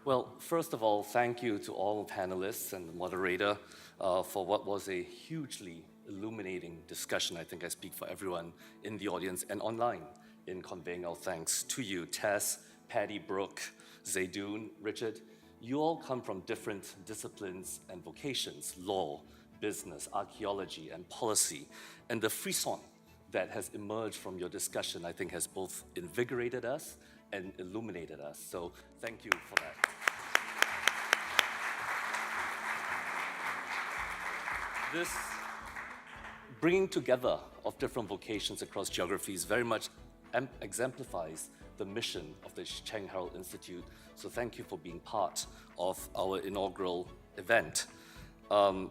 Well, first of all, thank you to all panelists and the moderator for what was a hugely illuminating discussion. I think I speak for everyone in the audience and online in conveying our thanks to you, Tess, Patty, Brooke, Zaydun, Richard. You all come from different disciplines and vocations, law, business, archaeology, and policy. And the frisson that has emerged from your discussion, I think, has both invigorated us and illuminated us. So thank you for that. This bringing together of different vocations across geographies very much exemplifies the mission of the Cheng-Harrell Institute. So thank you for being part of our inaugural event. I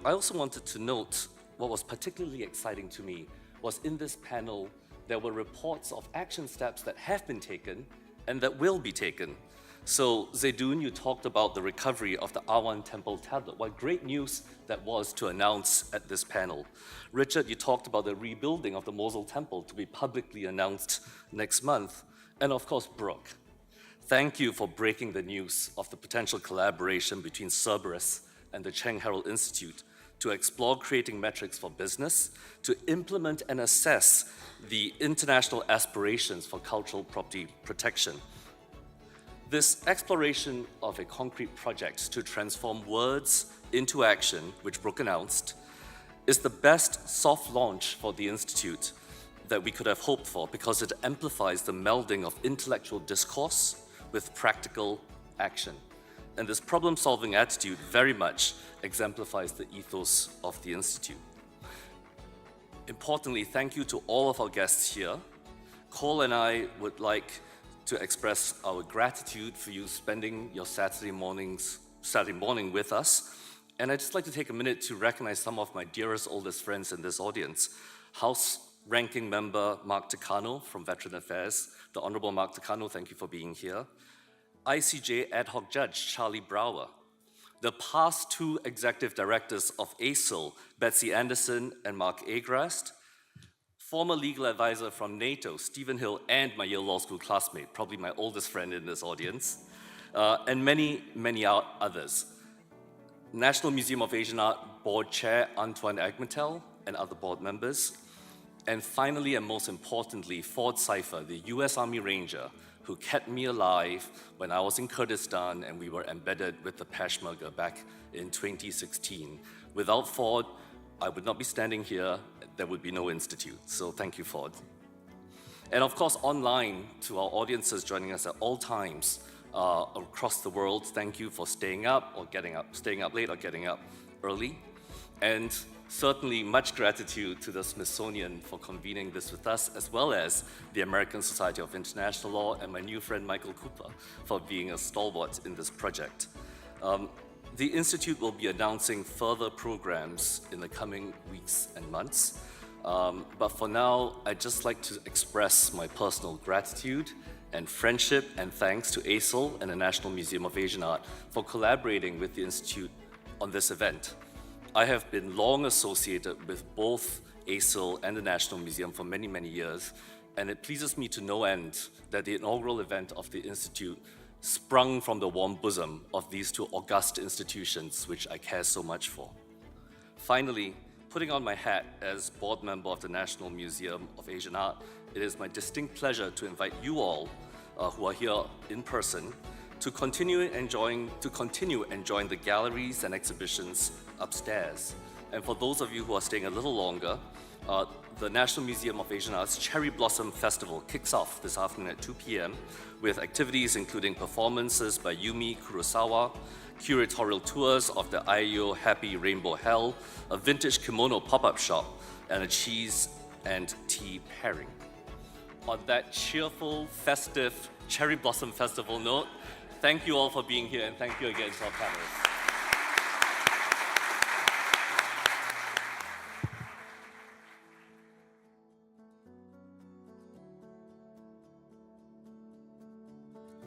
also wanted to note what was particularly exciting to me was in this panel, there were reports of action steps that have been taken and that will be taken. So Zaydun, you talked about the recovery of the R1 Temple tablet. What great news that was to announce at this panel. Richard, you talked about the rebuilding of the Mosul Temple to be publicly announced next month. And of course, Brooke, thank you for breaking the news of the potential collaboration between Cerberus and the Cheng-Harrell Institute to explore creating metrics for business, to implement and assess the international aspirations for cultural property protection. This exploration of a concrete project to transform words into action, which Brooke announced, is the best soft launch for the Institute that we could have hoped for because it amplifies the melding of intellectual discourse with practical action. And this problem-solving attitude very much exemplifies the ethos of the Institute. Importantly, thank you to all of our guests here. Cole and I would like to express our gratitude for you spending your Saturday morning with us. And I'd just like to take a minute to recognize some of my dearest, oldest friends in this audience. House Ranking Member Mark Takano from Veteran Affairs. The Honorable Mark Takano, thank you for being here. ICJ Ad Hoc Judge Charlie Brower. The past two executive directors of ASIL, Betsy Anderson and Mark Agrast. Former legal advisor from NATO, Stephen Hill, and my Yale Law School classmate, probably my oldest friend in this audience, and many, many others. National Museum of Asian Art Board Chair Antoine Agmetel and other board members. And finally, and most importantly, Ford Cipher, the US Army Ranger, who kept me alive when I was in Kurdistan and we were embedded with the Peshmerga back in 2016. Without Ford, I would not be standing here. There would be no institute. So thank you, Ford. And of course, online to our audiences joining us at all times across the world, thank you for staying up or staying up late or getting up early. And certainly much gratitude to the Smithsonian for convening this with us, as well as the American Society of International Law and my new friend Michael Cooper for being a stalwart in this project. The Institute will be announcing further programs in the coming weeks and months. But for now, I'd just like to express my personal gratitude and friendship and thanks to ASIL and the National Museum of Asian Art for collaborating with the Institute on this event. I have been long associated with both ASIL and the National Museum for many, many years, and it pleases me to no end that the inaugural event of the Institute sprung from the warm bosom of these two august institutions, which I care so much for. Finally, putting on my hat as board member of the National Museum of Asian Art, it is my distinct pleasure to invite you all who are here in person to continue enjoying the galleries and exhibitions upstairs. And for those of you who are staying a little longer, the National Museum of Asian Art's Cherry Blossom Festival kicks off this afternoon at 2 p.m. with activities including performances by Yumi Kurosawa, curatorial tours of the Aiyo Happy Rainbow Hell, a vintage kimono pop-up shop, and a cheese and tea pairing. On that cheerful, festive Cherry Blossom Festival note, thank you all for being here, and thank you again to our panelists.